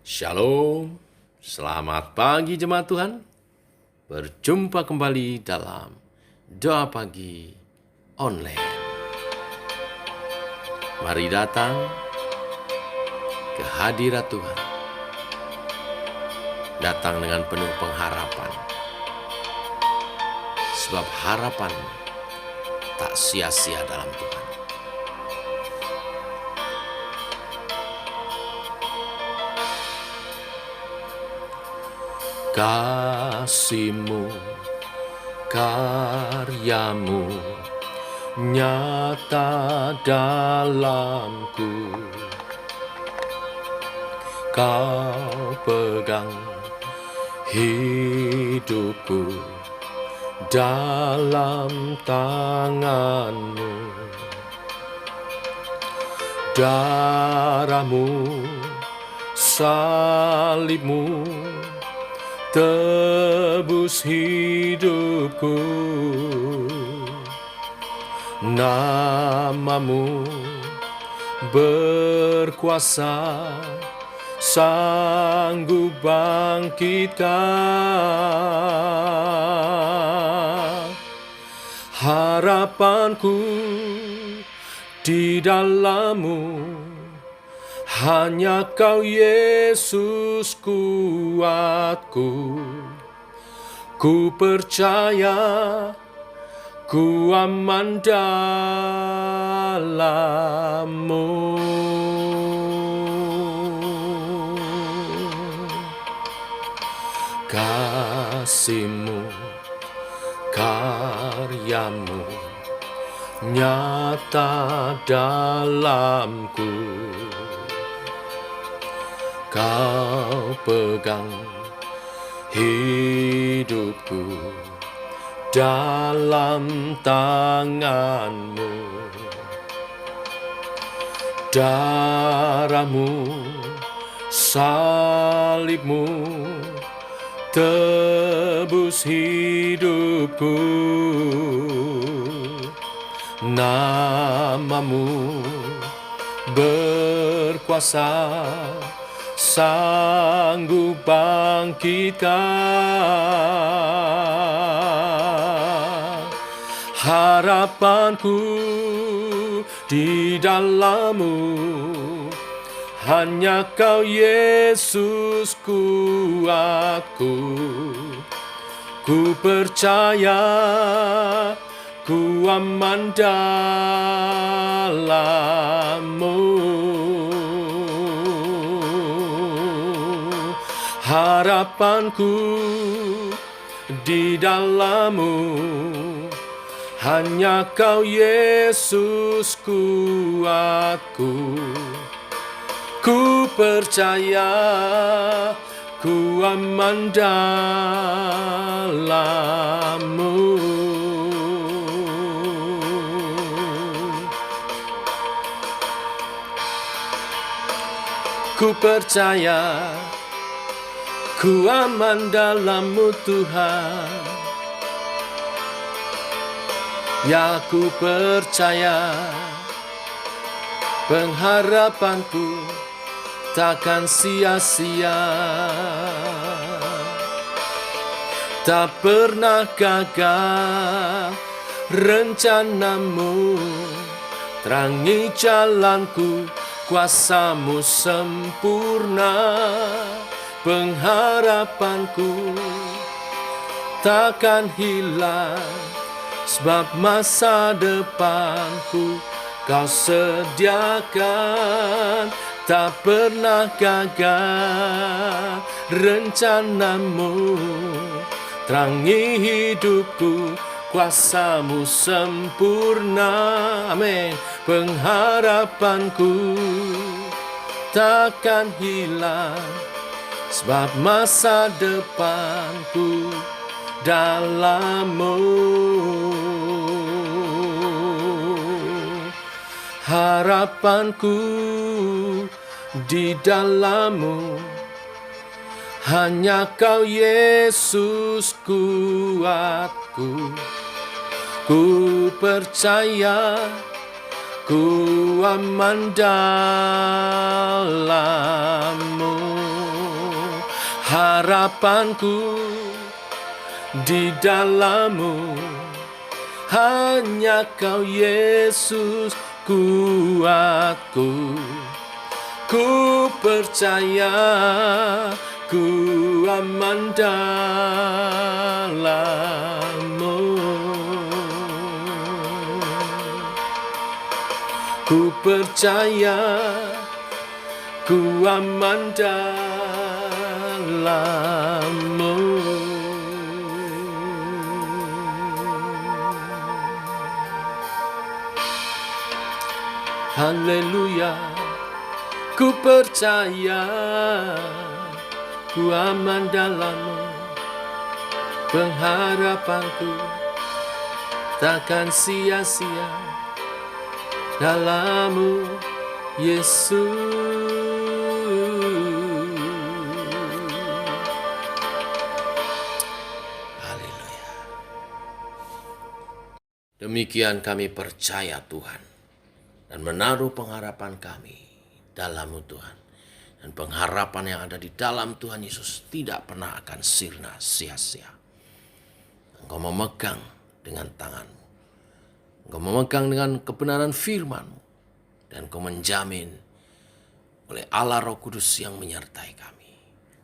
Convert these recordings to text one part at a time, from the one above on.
Shalom, selamat pagi jemaat Tuhan. Berjumpa kembali dalam Doa Pagi Online. Mari datang ke hadirat Tuhan. Datang dengan penuh pengharapan. Sebab harapan tak sia-sia dalam Tuhan. Kasih-Mu, karya-Mu nyata dalamku. Kau pegang hidupku dalam tangan-Mu. Darah-Mu, salib-Mu tebus hidupku. Nama-Mu berkuasa, sanggup bangkitkan. Harapanku di dalam-Mu, hanya Kau Yesus kuatku. Ku percaya, ku aman dalam-Mu. Kasih-Mu, karya-Mu nyata dalamku. Kau pegang hidupku dalam tangan-Mu. Darah-Mu, salib-Mu tebus hidupku. Nama-Mu berkuasa, sanggup bangkitkan. Harapanku di dalam-Mu, hanya Kau Yesus kuatku. Ku percaya, ku aman dalam-Mu. Harapanku di dalam-Mu, hanya Kau Yesus kuatku. Ku percaya, ku aman dalam-Mu. Ku percaya, ku aman dalam-Mu Tuhan. Ya, ku percaya, pengharapanku takkan sia-sia. Tak pernah gagal rencana-Mu, terangi jalanku, kuasa-Mu sempurna. Pengharapanku takkan hilang, sebab masa depanku Kau sediakan. Tak pernah gagal rencana-Mu, terangi hidupku, kuasa-Mu sempurna. Amin. Pengharapanku takkan hilang, sebab masa depanku dalam-Mu. Harapanku di dalam-Mu, hanya Kau Yesus kuatku. Ku percaya, ku aman dalam-Mu. Harapanku di dalam-Mu, hanya Kau Yesus kuatku. Ku percaya ku aman dalam-Mu. Ku percaya ku aman dalam-Mu. Haleluya, ku percaya ku aman dalam-Mu. Pengharapanku takkan sia-sia dalam-Mu, Yesus. Haleluya. Demikian kami percaya Tuhan dan menaruh pengharapan kami dalam-Mu Tuhan. Dan pengharapan yang ada di dalam Tuhan Yesus tidak pernah akan sirna sia-sia. Engkau memegang dengan tangan-Mu. Engkau memegang dengan kebenaran firman-Mu. Dan Engkau menjamin oleh Allah Roh Kudus yang menyertai kami.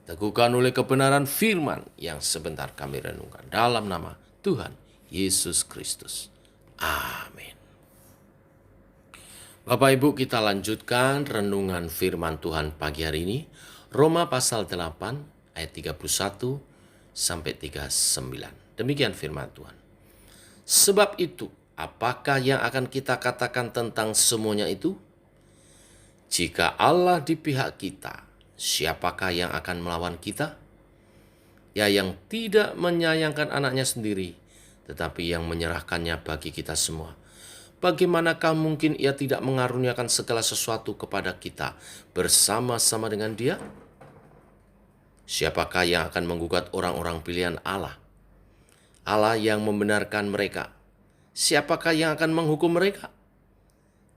Teguhkan oleh kebenaran firman yang sebentar kami renungkan. Dalam nama Tuhan Yesus Kristus. Amin. Bapak Ibu, kita lanjutkan renungan firman Tuhan pagi hari ini. Roma pasal 8 ayat 31 sampai 39. Demikian firman Tuhan. Sebab itu, apakah yang akan kita katakan tentang semuanya itu? Jika Allah di pihak kita, siapakah yang akan melawan kita? Ya, yang tidak menyayangkan anaknya sendiri, tetapi yang menyerahkannya bagi kita semua. Bagaimanakah mungkin Ia tidak mengaruniakan segala sesuatu kepada kita bersama-sama dengan Dia? Siapakah yang akan menggugat orang-orang pilihan Allah? Allah yang membenarkan mereka. Siapakah yang akan menghukum mereka?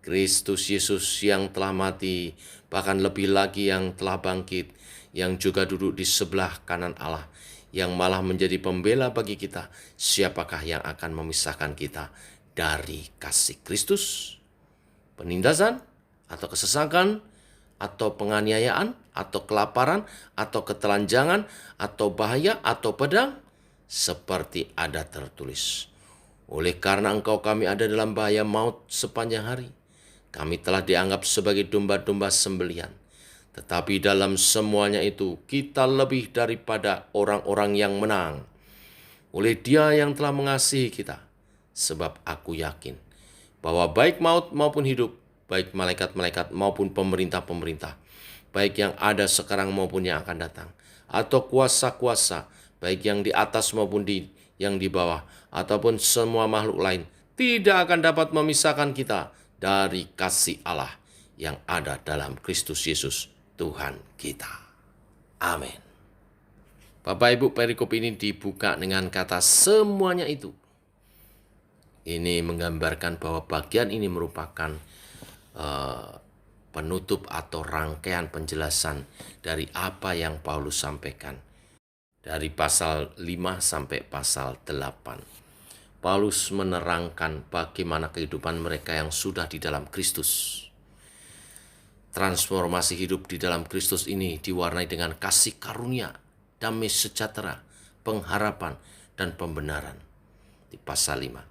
Kristus Yesus yang telah mati, bahkan lebih lagi yang telah bangkit, yang juga duduk di sebelah kanan Allah, yang malah menjadi pembela bagi kita. Siapakah yang akan memisahkan kita dari kasih Kristus? Penindasan, atau kesesakan, atau penganiayaan, atau kelaparan, atau ketelanjangan, atau bahaya, atau pedang? Seperti ada tertulis, oleh karena engkau kami ada dalam bahaya maut sepanjang hari. Kami telah dianggap sebagai domba-domba sembelihan. Tetapi dalam semuanya itu kita lebih daripada orang-orang yang menang oleh Dia yang telah mengasihi kita. Sebab aku yakin bahwa baik maut maupun hidup, baik malaikat-malaikat maupun pemerintah-pemerintah, baik yang ada sekarang maupun yang akan datang, atau kuasa-kuasa, baik yang di atas maupun yang di bawah, ataupun semua makhluk lain, tidak akan dapat memisahkan kita dari kasih Allah yang ada dalam Kristus Yesus Tuhan kita. Amin. Bapak Ibu, perikop ini dibuka dengan kata semuanya itu. Ini menggambarkan bahwa bagian ini merupakan penutup atau rangkaian penjelasan dari apa yang Paulus sampaikan. Dari pasal 5 sampai pasal 8. Paulus menerangkan bagaimana kehidupan mereka yang sudah di dalam Kristus. Transformasi hidup di dalam Kristus ini diwarnai dengan kasih karunia, damai sejahtera, pengharapan, dan pembenaran. Di pasal 5.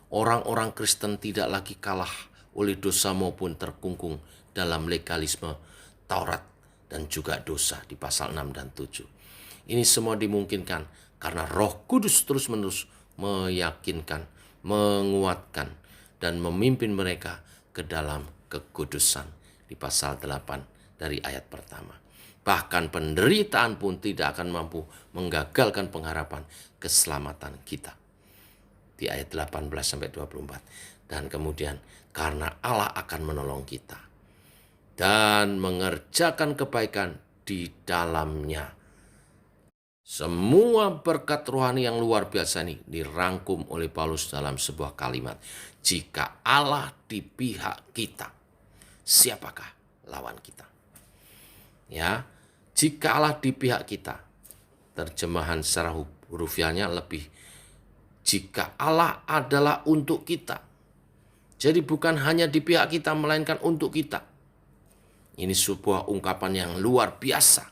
Orang-orang Kristen tidak lagi kalah oleh dosa maupun terkungkung dalam legalisme Taurat dan juga dosa di pasal 6 dan 7. Ini semua dimungkinkan karena Roh Kudus terus-menerus meyakinkan, menguatkan, dan memimpin mereka ke dalam kekudusan di pasal 8 dari ayat pertama. Bahkan penderitaan pun tidak akan mampu menggagalkan pengharapan keselamatan kita. Di ayat 18-24. Dan kemudian karena Allah akan menolong kita dan mengerjakan kebaikan di dalamnya. Semua berkat rohani yang luar biasa ini dirangkum oleh Paulus dalam sebuah kalimat. Jika Allah di pihak kita, siapakah lawan kita? Ya, jika Allah di pihak kita, Terjemahan secara hurufiahnya lebih, jika Allah adalah untuk kita. Jadi bukan hanya di pihak kita, melainkan untuk kita. Ini sebuah ungkapan yang luar biasa.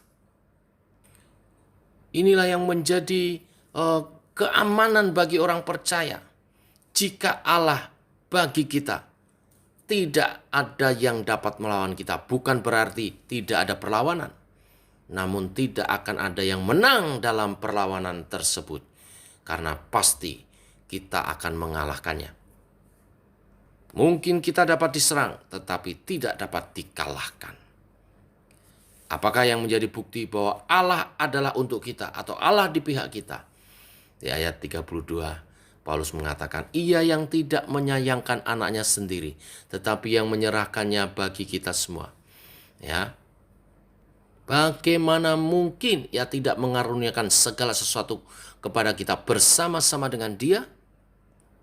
Inilah yang menjadi keamanan bagi orang percaya. Jika Allah bagi kita, tidak ada yang dapat melawan kita. Bukan berarti tidak ada perlawanan. Namun tidak akan ada yang menang dalam perlawanan tersebut. Karena pasti kita akan mengalahkannya. Mungkin kita dapat diserang, tetapi tidak dapat dikalahkan. Apakah yang menjadi bukti bahwa Allah adalah untuk kita atau Allah di pihak kita? Di ayat 32, Paulus mengatakan, Ia yang tidak menyayangkan anaknya sendiri, tetapi yang menyerahkannya bagi kita semua. Ya, bagaimana mungkin Ia tidak mengaruniakan segala sesuatu kepada kita bersama-sama dengan Dia?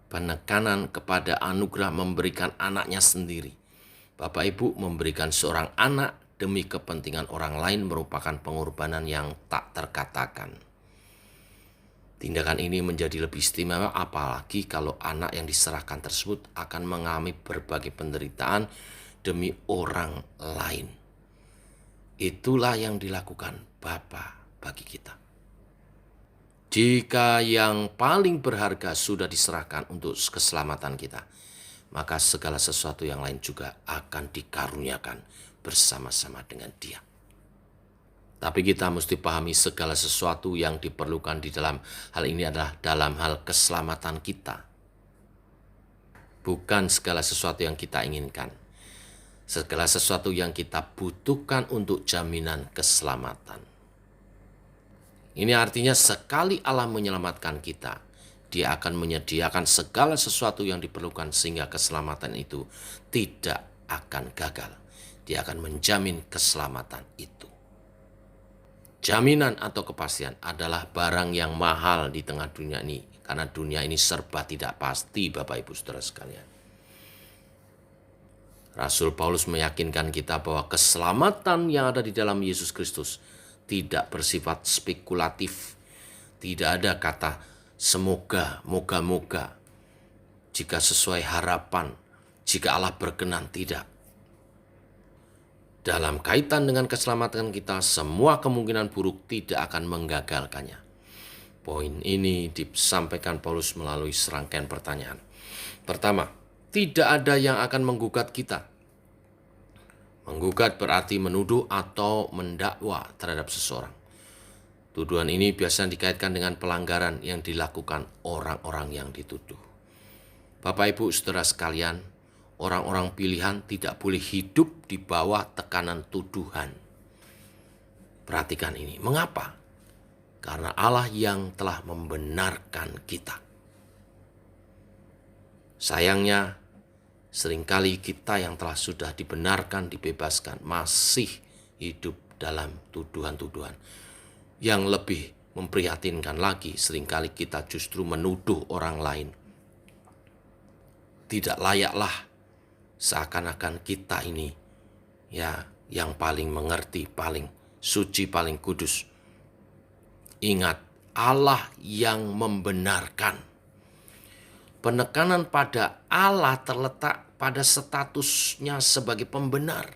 Penekanan kepada anugerah memberikan anaknya sendiri. Bapak Ibu, memberikan seorang anak demi kepentingan orang lain merupakan pengorbanan yang tak terkatakan. Tindakan ini menjadi lebih istimewa apalagi kalau anak yang diserahkan tersebut akan mengalami berbagai penderitaan demi orang lain. Itulah yang dilakukan Bapa bagi kita. Jika yang paling berharga sudah diserahkan untuk keselamatan kita, maka segala sesuatu yang lain juga akan dikaruniakan bersama-sama dengan Dia. Tapi kita mesti pahami segala sesuatu yang diperlukan di dalam hal ini adalah dalam hal keselamatan kita. Bukan segala sesuatu yang kita inginkan. Segala sesuatu yang kita butuhkan untuk jaminan keselamatan. Ini artinya sekali Allah menyelamatkan kita, Dia akan menyediakan segala sesuatu yang diperlukan sehingga keselamatan itu tidak akan gagal. Dia akan menjamin keselamatan itu. Jaminan atau kepastian adalah barang yang mahal di tengah dunia ini. Karena dunia ini serba tidak pasti, Bapak Ibu Saudara sekalian. Rasul Paulus meyakinkan kita bahwa keselamatan yang ada di dalam Yesus Kristus tidak bersifat spekulatif. Tidak ada kata semoga, moga-moga. Jika sesuai harapan, jika Allah berkenan, tidak. Dalam kaitan dengan keselamatan kita, semua kemungkinan buruk tidak akan menggagalkannya. Poin ini disampaikan Paulus melalui serangkaian pertanyaan. Pertama, tidak ada yang akan menggugat kita. Menggugat berarti menuduh atau mendakwa terhadap seseorang. Tuduhan ini biasanya dikaitkan dengan pelanggaran yang dilakukan orang-orang yang dituduh. Bapak Ibu Saudara sekalian, orang-orang pilihan tidak boleh hidup di bawah tekanan tuduhan. Perhatikan ini, mengapa? Karena Allah yang telah membenarkan kita. Sayangnya, seringkali kita yang telah sudah dibenarkan, dibebaskan, masih hidup dalam tuduhan-tuduhan. Yang lebih memprihatinkan lagi, seringkali kita justru menuduh orang lain. Tidak layaklah seakan-akan kita ini ya yang paling mengerti, paling suci, paling kudus. Ingat, Allah yang membenarkan. Penekanan pada Allah terletak pada statusnya sebagai pembenar.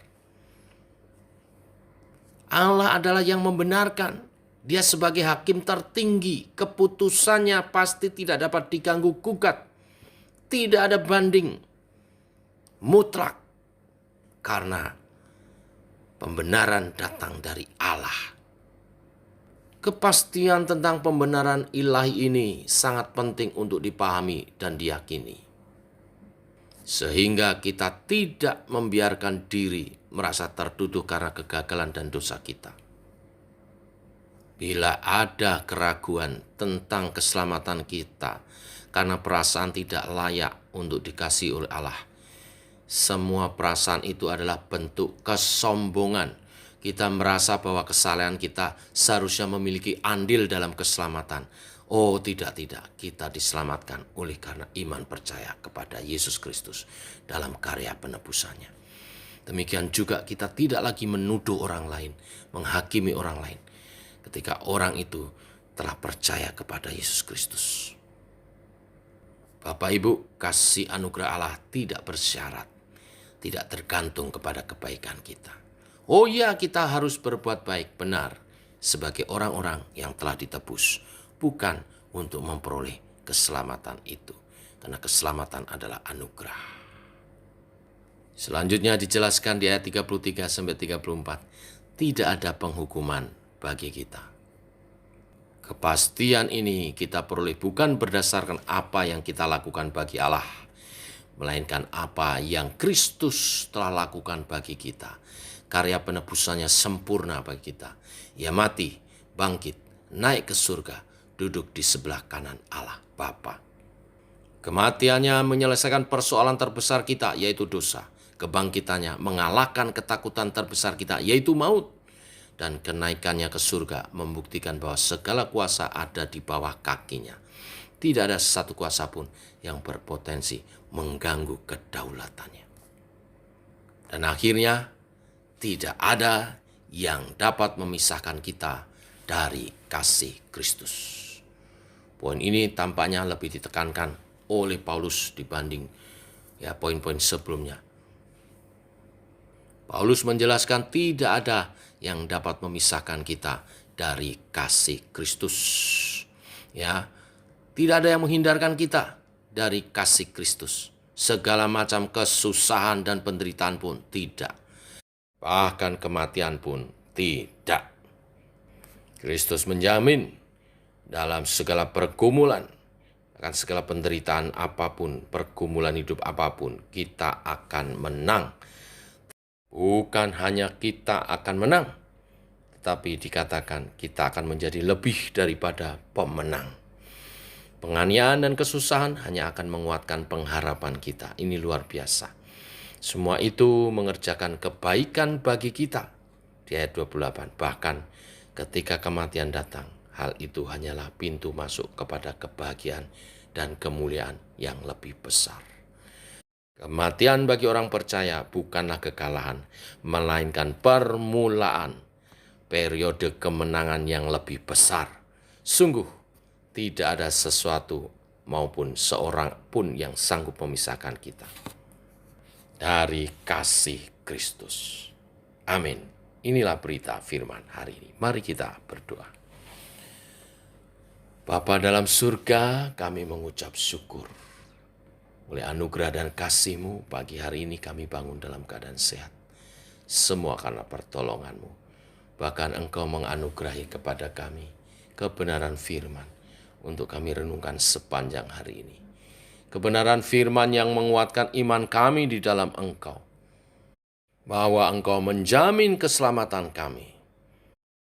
Allah adalah yang membenarkan. Dia sebagai hakim tertinggi, keputusannya pasti tidak dapat diganggu gugat. Tidak ada banding, mutlak. Karena pembenaran datang dari Allah. Kepastian tentang pembenaran ilahi ini sangat penting untuk dipahami dan diyakini. Sehingga kita tidak membiarkan diri merasa tertuduh karena kegagalan dan dosa kita. Bila ada keraguan tentang keselamatan kita karena perasaan tidak layak untuk dikasihi oleh Allah, semua perasaan itu adalah bentuk kesombongan. Kita merasa bahwa kesalahan kita seharusnya memiliki andil dalam keselamatan. Oh tidak, kita diselamatkan oleh karena iman percaya kepada Yesus Kristus dalam karya penebusannya. Demikian juga kita tidak lagi menuduh orang lain, menghakimi orang lain. Ketika orang itu telah percaya kepada Yesus Kristus. Bapak Ibu, kasih anugerah Allah tidak bersyarat, tidak tergantung kepada kebaikan kita. Oh ya, kita harus berbuat baik, benar, sebagai orang-orang yang telah ditebus, bukan untuk memperoleh keselamatan itu, karena keselamatan adalah anugerah. Selanjutnya dijelaskan di ayat 33-34, tidak ada penghukuman bagi kita. Kepastian ini kita peroleh bukan berdasarkan apa yang kita lakukan bagi Allah, melainkan apa yang Kristus telah lakukan bagi kita. Karya penebusannya sempurna bagi kita. Ia mati, bangkit, naik ke surga, duduk di sebelah kanan Allah Bapa. Kematiannya menyelesaikan persoalan terbesar kita, yaitu dosa. Kebangkitannya mengalahkan ketakutan terbesar kita, yaitu maut. Dan kenaikannya ke surga membuktikan bahwa segala kuasa ada di bawah kakinya. Tidak ada satu kuasa pun yang berpotensi mengganggu kedaulatannya. Dan akhirnya, tidak ada yang dapat memisahkan kita dari kasih Kristus. Poin ini tampaknya lebih ditekankan oleh Paulus dibanding poin-poin sebelumnya. Paulus menjelaskan tidak ada yang dapat memisahkan kita dari kasih Kristus. Tidak ada yang menghindarkan kita dari kasih Kristus. Segala macam kesusahan dan penderitaan pun tidak. Bahkan kematian pun tidak. Kristus menjamin dalam segala pergumulan, akan segala penderitaan apapun, pergumulan hidup apapun, kita akan menang. Bukan hanya kita akan menang, tetapi dikatakan kita akan menjadi lebih daripada pemenang. Penganiayaan dan kesusahan hanya akan menguatkan pengharapan kita. Ini luar biasa. Semua itu mengerjakan kebaikan bagi kita. Di ayat 28, bahkan ketika kematian datang, hal itu hanyalah pintu masuk kepada kebahagiaan dan kemuliaan yang lebih besar. Kematian bagi orang percaya bukanlah kekalahan, melainkan permulaan periode kemenangan yang lebih besar. Sungguh, tidak ada sesuatu maupun seorang pun yang sanggup memisahkan kita dari kasih Kristus. Amin. Inilah berita firman hari ini. Mari kita berdoa. Bapa dalam surga, kami mengucap syukur. Oleh anugerah dan kasih-Mu, pagi hari ini kami bangun dalam keadaan sehat. Semua karena pertolongan-Mu. Bahkan Engkau menganugerahi kepada kami kebenaran firman untuk kami renungkan sepanjang hari ini. Kebenaran firman yang menguatkan iman kami di dalam Engkau. Bahwa Engkau menjamin keselamatan kami.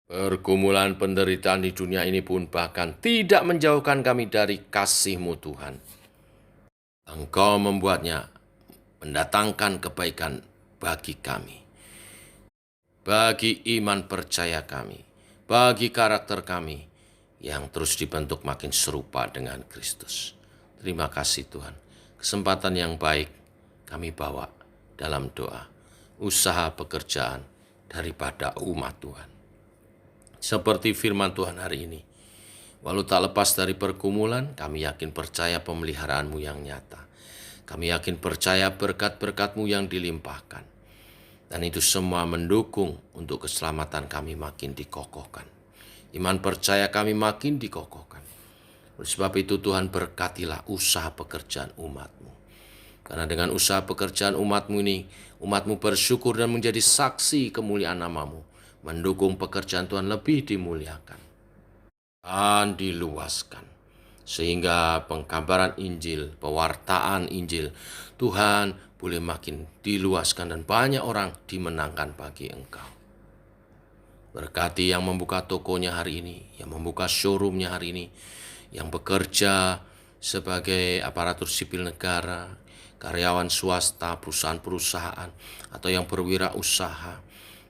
Pergumulan penderitaan di dunia ini pun bahkan tidak menjauhkan kami dari kasih-Mu Tuhan. Engkau membuatnya mendatangkan kebaikan bagi kami, bagi iman percaya kami, bagi karakter kami yang terus dibentuk makin serupa dengan Kristus. Terima kasih Tuhan. Kesempatan yang baik kami bawa dalam doa, usaha pekerjaan daripada umat Tuhan. Seperti firman Tuhan hari ini, walau tak lepas dari pergumulan, kami yakin percaya pemeliharaanmu yang nyata. Kami yakin percaya berkat-berkat-Mu yang dilimpahkan. Dan itu semua mendukung untuk keselamatan kami makin dikokohkan. Iman percaya kami makin dikokohkan. Oleh sebab itu Tuhan berkatilah usaha pekerjaan umat-Mu. Karena dengan usaha pekerjaan umat-Mu ini, umat-Mu bersyukur dan menjadi saksi kemuliaan nama-Mu. Mendukung pekerjaan Tuhan lebih dimuliakan dan diluaskan. Sehingga pengkabaran Injil, pewartaan Injil, Tuhan boleh makin diluaskan dan banyak orang dimenangkan bagi Engkau. Berkati yang membuka tokonya hari ini, yang membuka showroomnya hari ini, yang bekerja sebagai aparatur sipil negara, karyawan swasta, perusahaan-perusahaan, atau yang berwirausaha,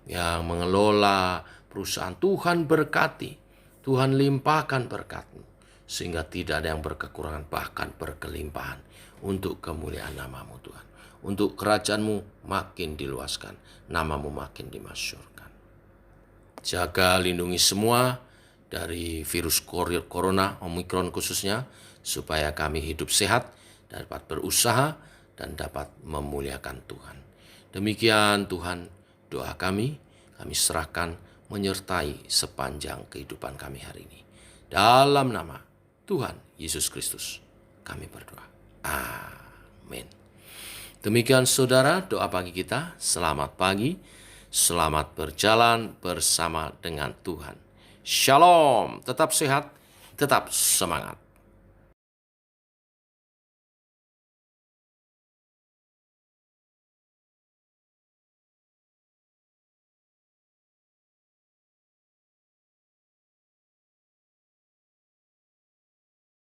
yang mengelola perusahaan. Tuhan berkati, Tuhan limpahkan berkat-Mu, sehingga tidak ada yang berkekurangan, bahkan berkelimpahan untuk kemuliaan nama-Mu Tuhan. Untuk kerajaan-Mu makin diluaskan, nama-Mu makin dimasyhurkan. Jaga, lindungi semua, dari virus corona, Omikron khususnya, supaya kami hidup sehat, dapat berusaha, dan dapat memuliakan Tuhan. Demikian Tuhan, doa kami serahkan menyertai sepanjang kehidupan kami hari ini. Dalam nama Tuhan Yesus Kristus kami berdoa. Amin. Demikian saudara, doa pagi kita. Selamat pagi, selamat berjalan bersama dengan Tuhan. Shalom, tetap sehat, tetap semangat.